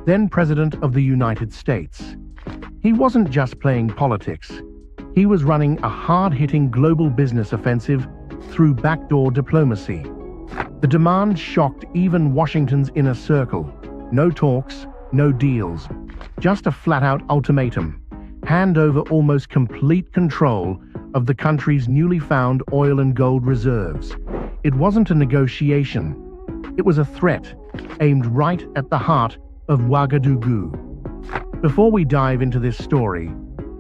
then President of the United States. He wasn't just playing politics. He was running a hard-hitting global business offensive through backdoor diplomacy. The demand shocked even Washington's inner circle. No talks, no deals, just a flat-out ultimatum. Hand over almost complete control of the country's newly found oil and gold reserves. It wasn't a negotiation. It was a threat, aimed right at the heart of Ouagadougou. Before we dive into this story,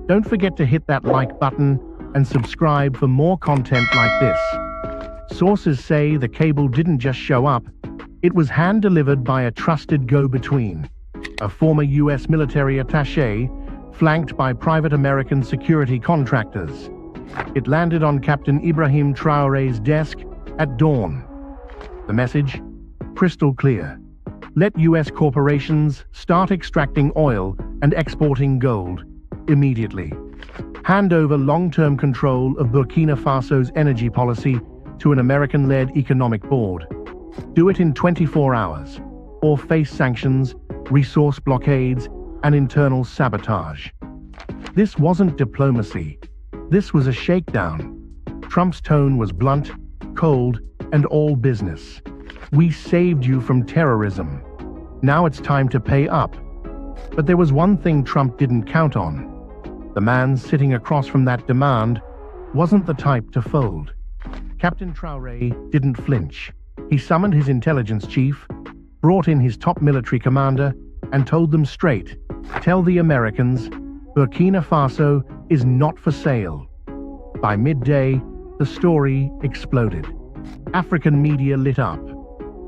don't forget to hit that like button and subscribe for more content like this. Sources say the cable didn't just show up, it was hand-delivered by a trusted go-between, a former US military attaché flanked by private American security contractors. It landed on Captain Ibrahim Traoré's desk at dawn. The message? Crystal clear. Let US corporations start extracting oil and exporting gold immediately. Hand over long-term control of Burkina Faso's energy policy to an American-led economic board. Do it in 24 hours, or face sanctions, resource blockades, and internal sabotage. This wasn't diplomacy. This was a shakedown. Trump's tone was blunt, cold, and all business. We saved you from terrorism. Now it's time to pay up. But there was one thing Trump didn't count on. The man sitting across from that demand wasn't the type to fold. Captain Traoré didn't flinch. He summoned his intelligence chief, brought in his top military commander, and told them straight, "Tell the Americans, Burkina Faso is not for sale." By midday, the story exploded. African media lit up.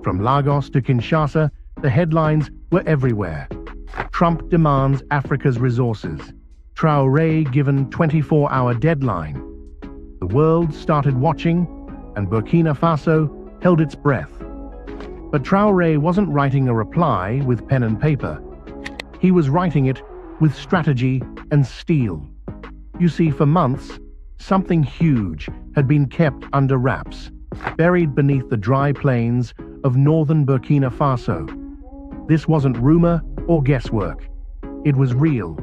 From Lagos to Kinshasa, the headlines were everywhere. Trump demands Africa's resources. Traoré given 24-hour deadline. The world started watching, and Burkina Faso held its breath. But Traoré wasn't writing a reply with pen and paper. He was writing it with strategy and steel. You see, for months, something huge had been kept under wraps, buried beneath the dry plains of northern Burkina Faso. This wasn't rumor or guesswork. It was real.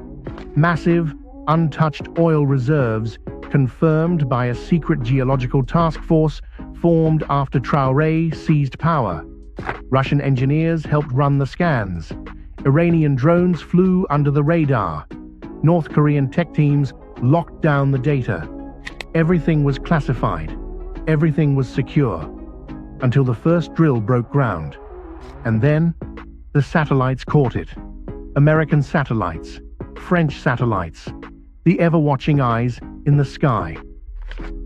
Massive, untouched oil reserves confirmed by a secret geological task force formed after Traoré seized power. Russian engineers helped run the scans. Iranian drones flew under the radar. North Korean tech teams locked down the data. Everything was classified. Everything was secure. Until the first drill broke ground. And then, the satellites caught it. American satellites, French satellites, the ever-watching eyes in the sky.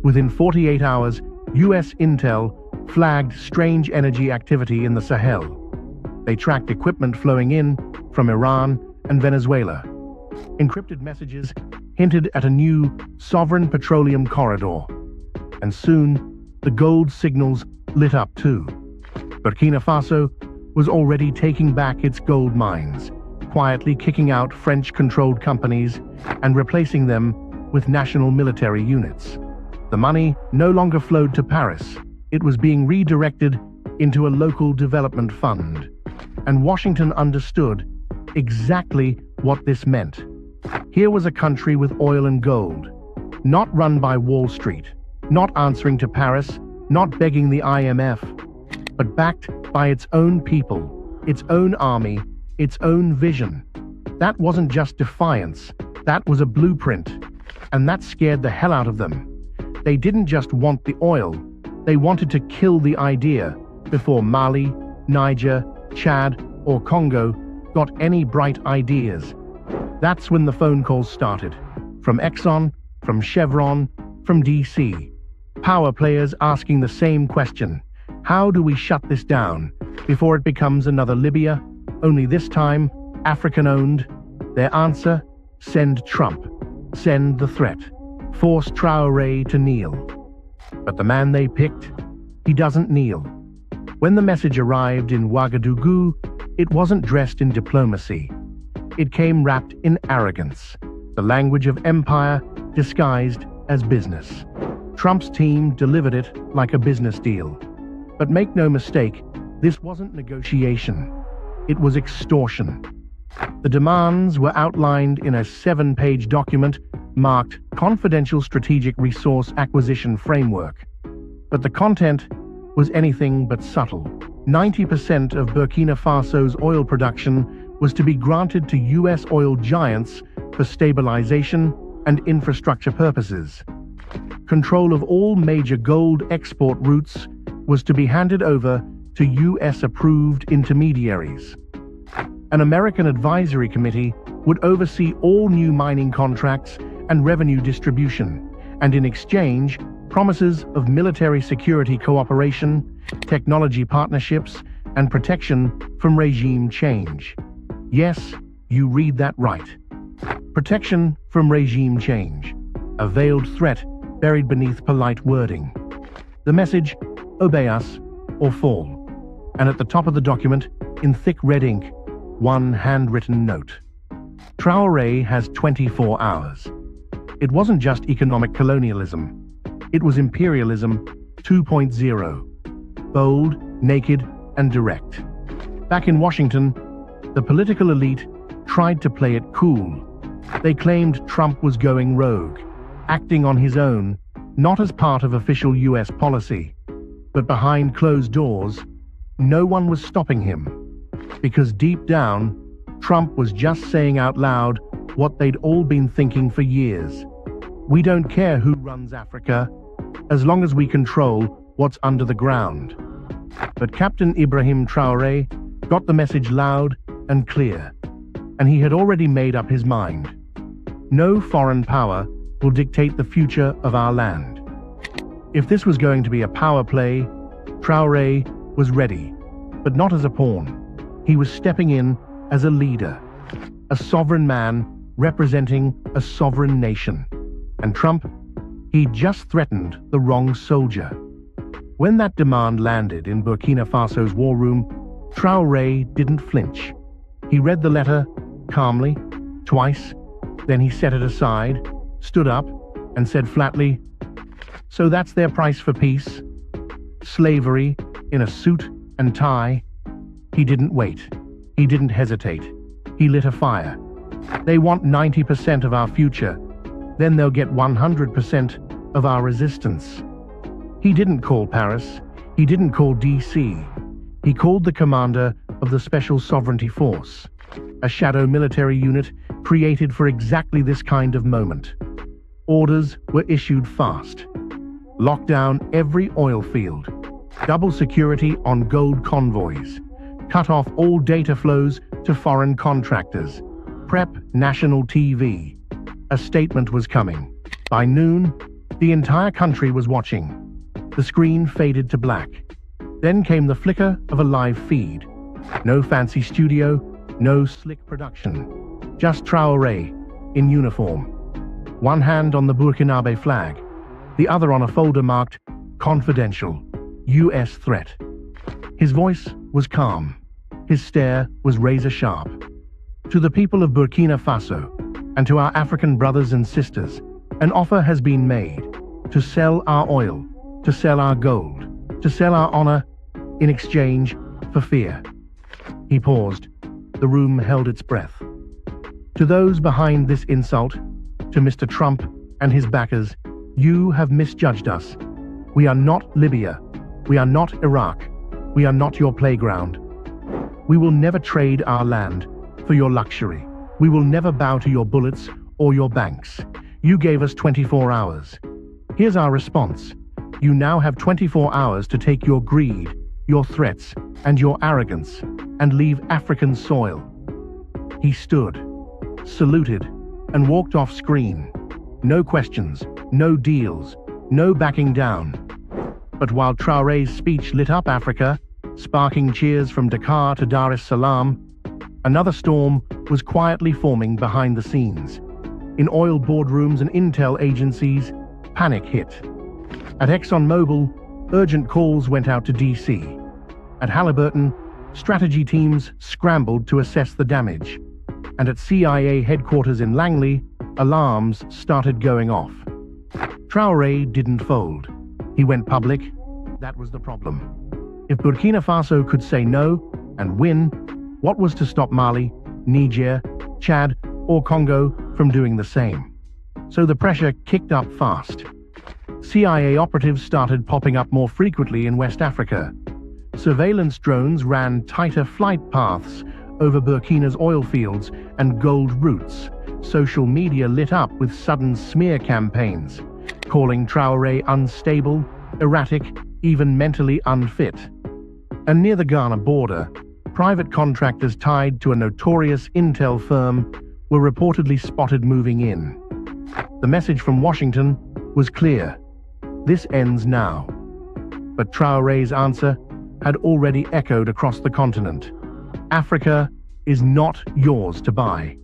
Within 48 hours, US intel flagged strange energy activity in the Sahel. They tracked equipment flowing in from Iran and Venezuela. Encrypted messages hinted at a new sovereign petroleum corridor. And soon, the gold signals lit up too. Burkina Faso was already taking back its gold mines, quietly kicking out French-controlled companies and replacing them with national military units. The money no longer flowed to Paris. It was being redirected into a local development fund. And Washington understood exactly what this meant. Here was a country with oil and gold, not run by Wall Street, not answering to Paris, not begging the IMF, but backed by its own people, its own army, its own vision. That wasn't just defiance, that was a blueprint, and that scared the hell out of them. They didn't just want the oil, they wanted to kill the idea before Mali, Niger, Chad, or Congo got any bright ideas. That's when the phone calls started. From Exxon, from Chevron, from DC. Power players asking the same question. How do we shut this down before it becomes another Libya, only this time African-owned? Their answer? Send Trump. Send the threat. Force Traoré to kneel. But the man they picked, he doesn't kneel. When the message arrived in Ouagadougou, it wasn't dressed in diplomacy. It came wrapped in arrogance, the language of empire disguised as business. Trump's team delivered it like a business deal. But make no mistake, this wasn't negotiation. It was extortion. The demands were outlined in a 7-page document marked Confidential Strategic Resource Acquisition Framework. But the content was anything but subtle. 90% of Burkina Faso's oil production was to be granted to U.S. oil giants for stabilization and infrastructure purposes. Control of all major gold export routes was to be handed over to U.S.-approved intermediaries. An American advisory committee would oversee all new mining contracts and revenue distribution, and in exchange, promises of military security cooperation, technology partnerships, and protection from regime change. Yes, you read that right. Protection from regime change. A veiled threat buried beneath polite wording. The message, obey us or fall. And at the top of the document, in thick red ink, one handwritten note. Traoré has 24 hours. It wasn't just economic colonialism. It was imperialism 2.0. Bold, naked, and direct. Back in Washington, the political elite tried to play it cool. They claimed Trump was going rogue, acting on his own, not as part of official U.S. policy. But behind closed doors, no one was stopping him. Because deep down, Trump was just saying out loud what they'd all been thinking for years. We don't care who runs Africa, as long as we control what's under the ground. But Captain Ibrahim Traoré got the message loud and clear, and he had already made up his mind. No foreign power will dictate the future of our land. If this was going to be a power play, Traoré was ready, but not as a pawn. He was stepping in as a leader, a sovereign man representing a sovereign nation. And Trump, he just threatened the wrong soldier. When that demand landed in Burkina Faso's war room, Traoré didn't flinch. He read the letter calmly, twice, then he set it aside, stood up, and said flatly, "So that's their price for peace? Slavery in a suit and tie?" He didn't wait. He didn't hesitate. He lit a fire. They want 90% of our future. Then they'll get 100% of our resistance. He didn't call Paris. He didn't call D.C. He called the commander of the Special Sovereignty Force, a shadow military unit created for exactly this kind of moment. Orders were issued fast. Lock down every oil field. Double security on gold convoys. Cut off all data flows to foreign contractors. Prep national TV. A statement was coming. By noon, the entire country was watching. The screen faded to black. Then came the flicker of a live feed. No fancy studio, no slick production. Just Traoré, in uniform. One hand on the Burkinabe flag, the other on a folder marked Confidential, U.S. Threat. His voice was calm. His stare was razor-sharp. To the people of Burkina Faso, and to our African brothers and sisters, an offer has been made to sell our oil, to sell our gold, to sell our honor in exchange for fear. He paused. The room held its breath. To those behind this insult, to Mr. Trump and his backers, you have misjudged us. We are not Libya. We are not Iraq. We are not your playground. We will never trade our land for your luxury. We will never bow to your bullets or your banks. You gave us 24 hours. Here's our response. You now have 24 hours to take your greed, your threats, and your arrogance, and leave African soil. He stood, saluted, and walked off screen. No questions, no deals, no backing down. But while Traoré's speech lit up Africa, sparking cheers from Dakar to Dar es Salaam, another storm was quietly forming behind the scenes. In oil boardrooms and intel agencies, panic hit. At ExxonMobil, urgent calls went out to D.C. At Halliburton, strategy teams scrambled to assess the damage. And at CIA headquarters in Langley, alarms started going off. Traoré didn't fold. He went public. That was the problem. If Burkina Faso could say no and win, what was to stop Mali, Niger, Chad, or Congo from doing the same. So the pressure kicked up fast. CIA operatives started popping up more frequently in West Africa. Surveillance drones ran tighter flight paths over Burkina's oil fields and gold routes. Social media lit up with sudden smear campaigns, calling Traoré unstable, erratic, even mentally unfit. And near the Ghana border, private contractors tied to a notorious intel firm were reportedly spotted moving in. The message from Washington was clear: this ends now. But Traoré's answer had already echoed across the continent. Africa is not yours to buy.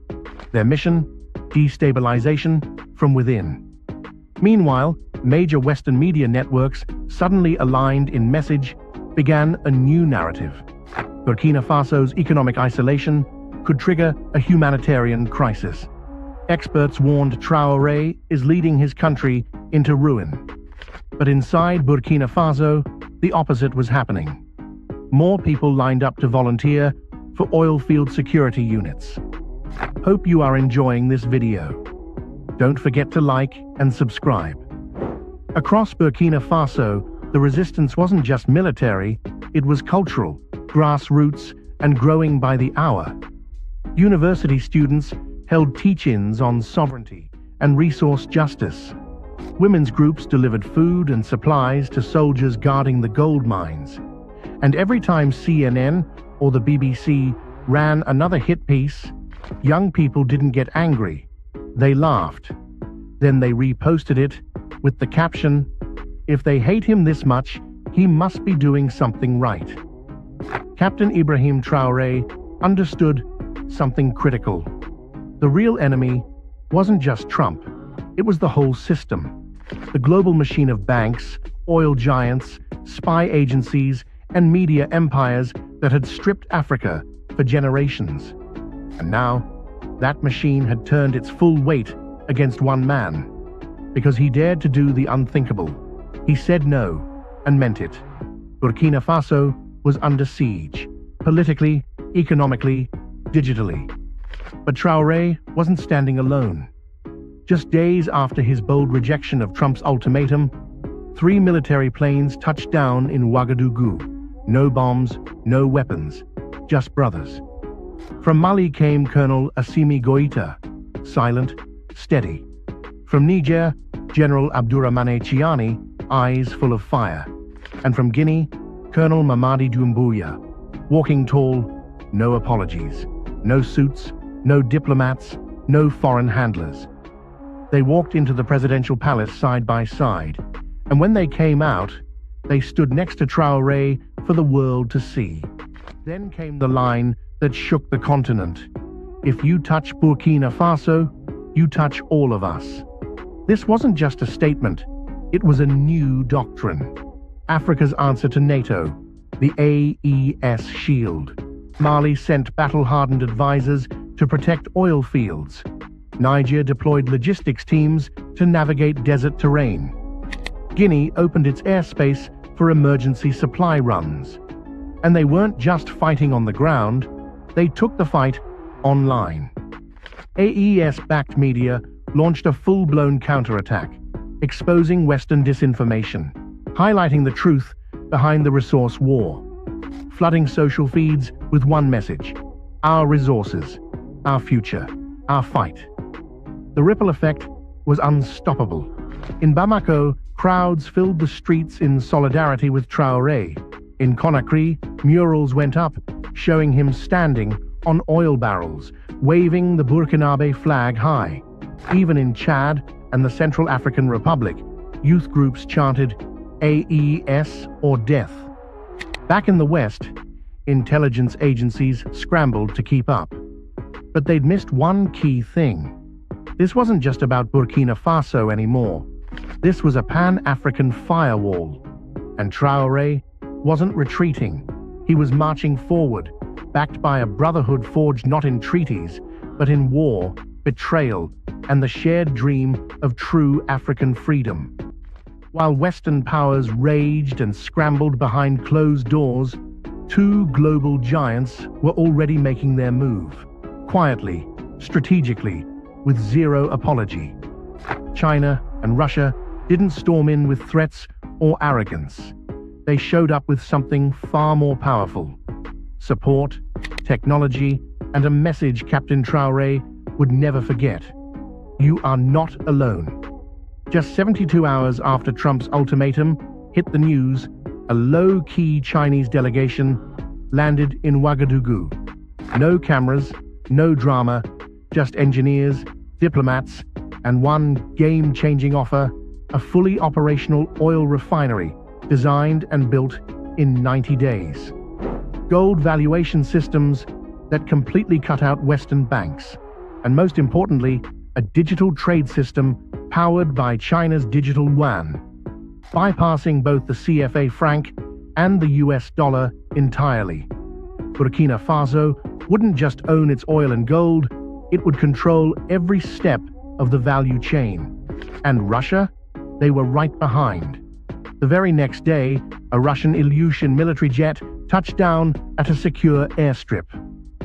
Their mission? Destabilization from within. Meanwhile, major Western media networks, suddenly aligned in message, began a new narrative. Burkina Faso's economic isolation could trigger a humanitarian crisis. Experts warned Traoré is leading his country into ruin. But inside Burkina Faso, the opposite was happening. More people lined up to volunteer for oil field security units. Hope you are enjoying this video. Don't forget to like and subscribe. Across Burkina Faso, the resistance wasn't just military, it was cultural, grassroots, and growing by the hour. University students held teach-ins on sovereignty and resource justice. Women's groups delivered food and supplies to soldiers guarding the gold mines. And every time CNN or the BBC ran another hit piece, young people didn't get angry. They laughed. Then they reposted it with the caption, "If they hate him this much, he must be doing something right." Captain Ibrahim Traoré understood something critical. The real enemy wasn't just Trump, it was the whole system. The global machine of banks, oil giants, spy agencies, and media empires that had stripped Africa for generations. And now, that machine had turned its full weight against one man. Because he dared to do the unthinkable. He said no, and meant it. Burkina Faso was under siege, politically, economically, digitally. But Traoré wasn't standing alone. Just days after his bold rejection of Trump's ultimatum, 3 military planes touched down in Ouagadougou. No bombs, no weapons, just brothers. From Mali came Colonel Assimi Goïta, silent, steady. From Niger, General Abdourahmane Chiani, eyes full of fire. And from Guinea, Colonel Mamadi Doumbouya, walking tall, no apologies, no suits, no diplomats, no foreign handlers. They walked into the presidential palace side by side, and when they came out, they stood next to Traoré for the world to see. Then came the line that shook the continent. If you touch Burkina Faso, you touch all of us. This wasn't just a statement, it was a new doctrine. Africa's answer to NATO, the AES shield. Mali sent battle-hardened advisors to protect oil fields. Niger deployed logistics teams to navigate desert terrain. Guinea opened its airspace for emergency supply runs. And they weren't just fighting on the ground, they took the fight online. AES-backed media launched a full-blown counterattack, exposing Western disinformation, highlighting the truth behind the resource war, flooding social feeds with one message: our resources, our future, our fight. The ripple effect was unstoppable. In Bamako, crowds filled the streets in solidarity with Traoré. In Conakry, murals went up, showing him standing on oil barrels, waving the Burkinabe flag high. Even in Chad and the Central African Republic, youth groups chanted AES or death. Back in the West, intelligence agencies scrambled to keep up. But they'd missed one key thing. This wasn't just about Burkina Faso anymore. This was a Pan-African firewall. And Traoré wasn't retreating. He was marching forward, backed by a brotherhood forged not in treaties, but in war, betrayal, and the shared dream of true African freedom. While Western powers raged and scrambled behind closed doors, 2 global giants were already making their move, quietly, strategically, with zero apology. China and Russia didn't storm in with threats or arrogance. They showed up with something far more powerful: support, technology, and a message Captain Traoré would never forget. You are not alone. Just 72 hours after Trump's ultimatum hit the news, a low-key Chinese delegation landed in Ouagadougou. No cameras, no drama, just engineers, diplomats, and one game-changing offer: a fully operational oil refinery designed and built in 90 days. Gold valuation systems that completely cut out Western banks, and most importantly, a digital trade system powered by China's digital yuan, bypassing both the CFA franc and the US dollar entirely. Burkina Faso wouldn't just own its oil and gold, it would control every step of the value chain. And Russia? They were right behind. The very next day, a Russian Ilyushin military jet touched down at a secure airstrip.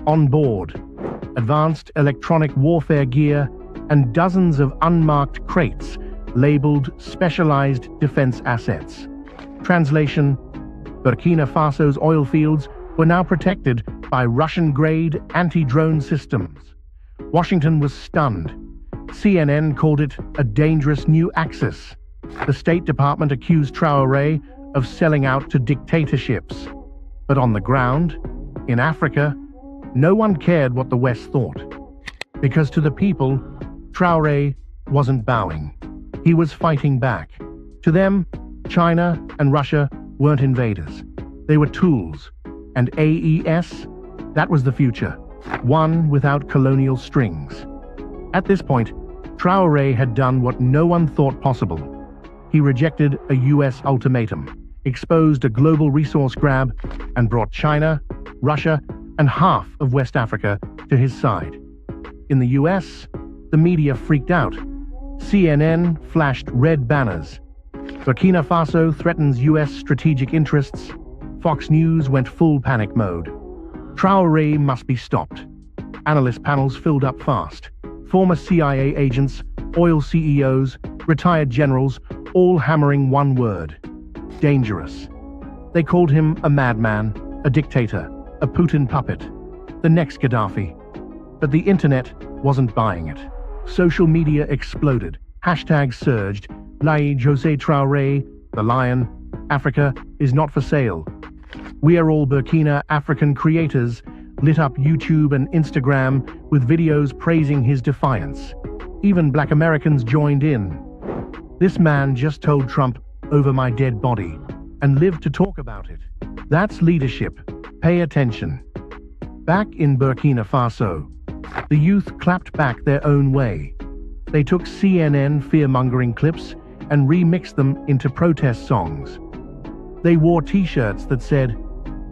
On board, advanced electronic warfare gear and dozens of unmarked crates labeled specialized defense assets. Translation: Burkina Faso's oil fields were now protected by Russian-grade anti-drone systems. Washington was stunned. CNN called it a dangerous new axis. The State Department accused Traoré of selling out to dictatorships. But on the ground, in Africa, no one cared what the West thought. Because to the people, Traoré wasn't bowing. He was fighting back. To them, China and Russia weren't invaders. They were tools. And AES, that was the future. One without colonial strings. At this point, Traoré had done what no one thought possible. He rejected a US ultimatum, exposed a global resource grab, and brought China, Russia, and half of West Africa to his side. In the US, the media freaked out. CNN flashed red banners. Burkina Faso threatens US strategic interests. Fox News went full panic mode. Traoré must be stopped. Analyst panels filled up fast. Former CIA agents, oil CEOs, retired generals, all hammering one word: dangerous. They called him a madman, a dictator, a Putin puppet, the next Gaddafi. But the internet wasn't buying it. Social media exploded. Hashtags surged. Laïd José Traoré, the lion. Africa is not for sale. We are all Burkina African creators lit up YouTube and Instagram with videos praising his defiance. Even Black Americans joined in. This man just told Trump over my dead body and lived to talk about it. That's leadership. Pay attention. Back in Burkina Faso, the youth clapped back their own way. They took CNN fear-mongering clips and remixed them into protest songs. They wore t-shirts that said,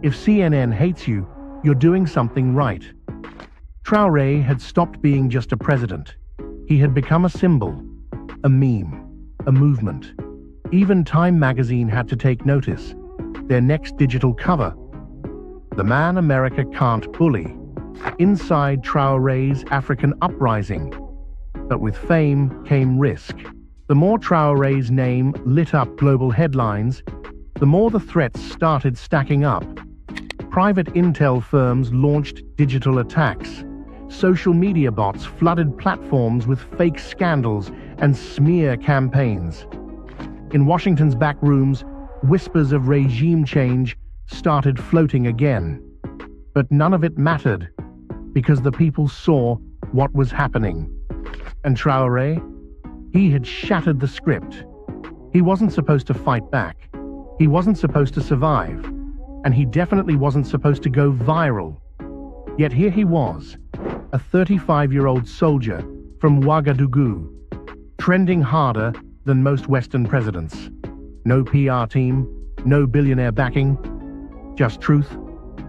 "If CNN hates you, you're doing something right." Traoré had stopped being just a president. He had become a symbol, a meme, a movement. Even Time magazine had to take notice. Their next digital cover: "The man America can't bully." Inside Traoré's African uprising. But with fame came risk. The more Traoré's name lit up global headlines, the more the threats started stacking up. Private intel firms launched digital attacks. Social media bots flooded platforms with fake scandals and smear campaigns. In Washington's back rooms, whispers of regime change started floating again. But none of it mattered, because the people saw what was happening. And Traoré? He had shattered the script. He wasn't supposed to fight back. He wasn't supposed to survive. And he definitely wasn't supposed to go viral. Yet here he was, a 35-year-old soldier from Ouagadougou, trending harder than most Western presidents. No PR team, no billionaire backing, just truth,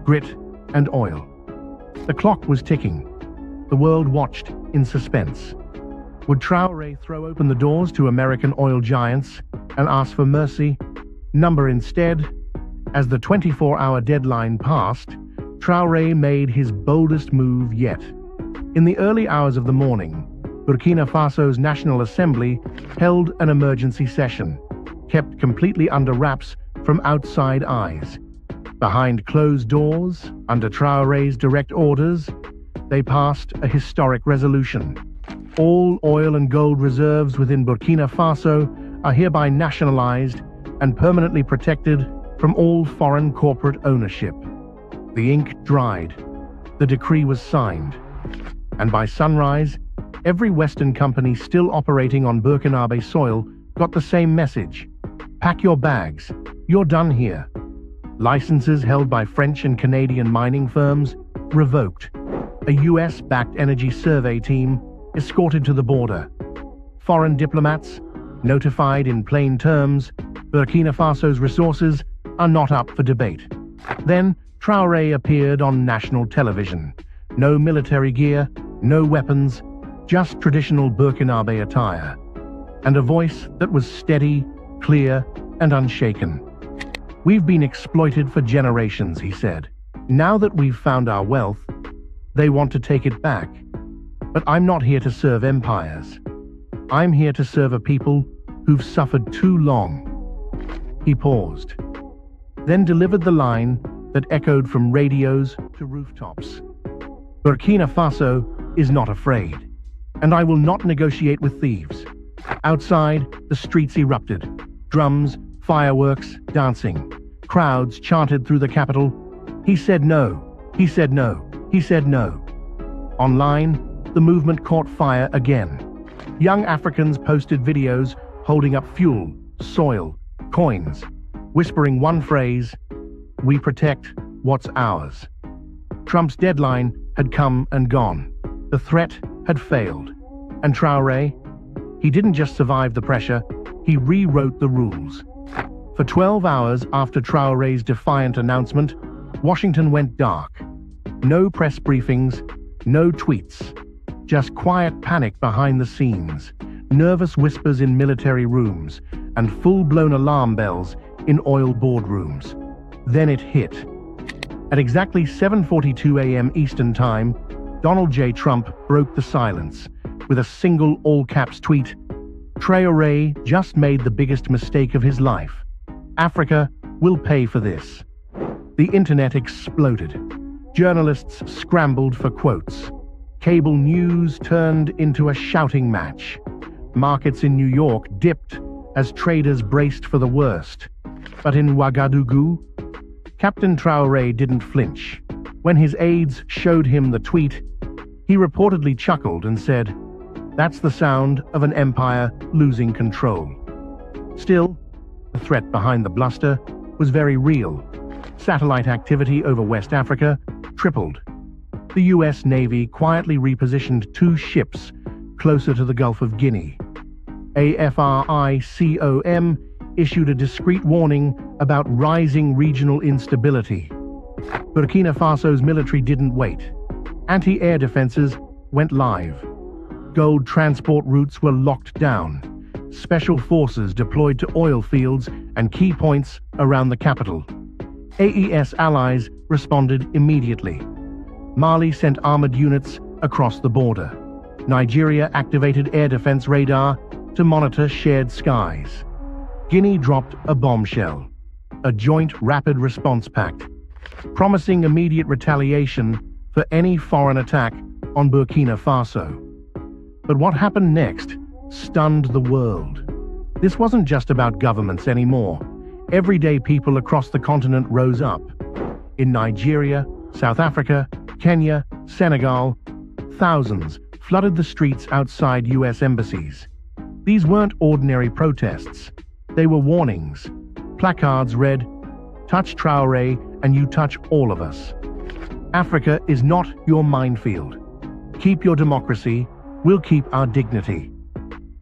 grit, and oil. The clock was ticking. The world watched in suspense. Would Traoré throw open the doors to American oil giants and ask for mercy? Number instead. As the 24-hour deadline passed, Traoré made his boldest move yet. In the early hours of the morning, Burkina Faso's National Assembly held an emergency session, kept completely under wraps from outside eyes. Behind closed doors, under Traoré's direct orders, they passed a historic resolution. All oil and gold reserves within Burkina Faso are hereby nationalized and permanently protected from all foreign corporate ownership. The ink dried. The decree was signed. And by sunrise, every Western company still operating on Burkinabe soil got the same message. Pack your bags. You're done here. Licenses held by French and Canadian mining firms revoked. A US-backed energy survey team escorted to the border. Foreign diplomats notified in plain terms, Burkina Faso's resources are not up for debate. Then Traoré appeared on national television. No military gear, no weapons, just traditional Burkinabe attire. And a voice that was steady, clear, and unshaken. We've been exploited for generations, he said. Now that we've found our wealth, they want to take it back. But I'm not here to serve empires. I'm here to serve a people who've suffered too long. He paused, then delivered the line that echoed from radios to rooftops. Burkina Faso is not afraid, and I will not negotiate with thieves. Outside, the streets erupted. Drums, fireworks, dancing. Crowds chanted through the capital. He said no. He said no. He said no. Online, the movement caught fire again. Young Africans posted videos holding up fuel, soil, coins, whispering one phrase, "We protect what's ours." Trump's deadline had come and gone. The threat had failed. And Traoré, he didn't just survive the pressure, he rewrote the rules. For 12 hours after Traoré's defiant announcement, Washington went dark. No press briefings, no tweets. Just quiet panic behind the scenes, nervous whispers in military rooms, and full-blown alarm bells in oil boardrooms. Then it hit. At exactly 7:42 a.m. Eastern Time, Donald J. Trump broke the silence with a single all-caps tweet. Traoré just made the biggest mistake of his life. Africa will pay for this. The internet exploded. Journalists scrambled for quotes. Cable news turned into a shouting match. Markets in New York dipped as traders braced for the worst. But in Ouagadougou, Captain Traoré didn't flinch. When his aides showed him the tweet, he reportedly chuckled and said, "That's the sound of an empire losing control." Still, the threat behind the bluster was very real. Satellite activity over West Africa tripled. The US Navy quietly repositioned 2 ships closer to the Gulf of Guinea. AFRICOM issued a discreet warning about rising regional instability. Burkina Faso's military didn't wait. Anti-air defenses went live. Gold transport routes were locked down. Special forces deployed to oil fields and key points around the capital. AES allies responded immediately. Mali sent armored units across the border. Nigeria activated air defense radar to monitor shared skies. Guinea dropped a bombshell, a joint rapid response pact, promising immediate retaliation for any foreign attack on Burkina Faso. But what happened next stunned the world. This wasn't just about governments anymore. Everyday people across the continent rose up. In Nigeria, South Africa, Kenya, Senegal, thousands flooded the streets outside US embassies. These weren't ordinary protests. They were warnings. Placards read, "Touch Traoré and you touch all of us. Africa is not your minefield. Keep your democracy, we'll keep our dignity."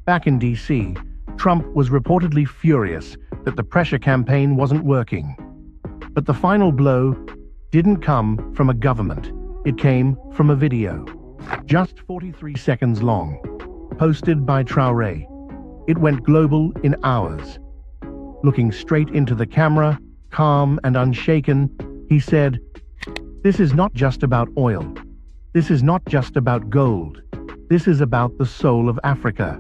Back in DC, Trump was reportedly furious that the pressure campaign wasn't working. But the final blow didn't come from a government. It came from a video, just 43 seconds long, posted by Traoré. It went global in hours. Looking straight into the camera, calm and unshaken, he said, "This is not just about oil. This is not just about gold. This is about the soul of Africa.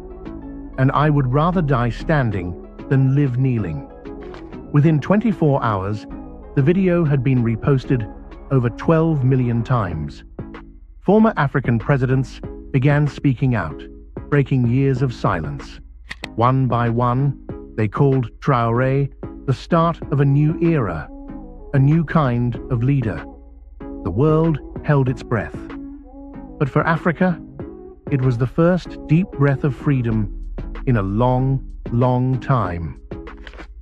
And I would rather die standing than live kneeling. Within 24 hours, the video had been reposted over 12 million times. Former African presidents began speaking out, breaking years of silence. One by one, they called Traoré the start of a new era, a new kind of leader. The world held its breath. But for Africa, it was the first deep breath of freedom in a long, long time.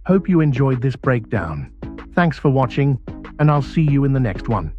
Hope you enjoyed this breakdown. Thanks for watching, and I'll see you in the next one.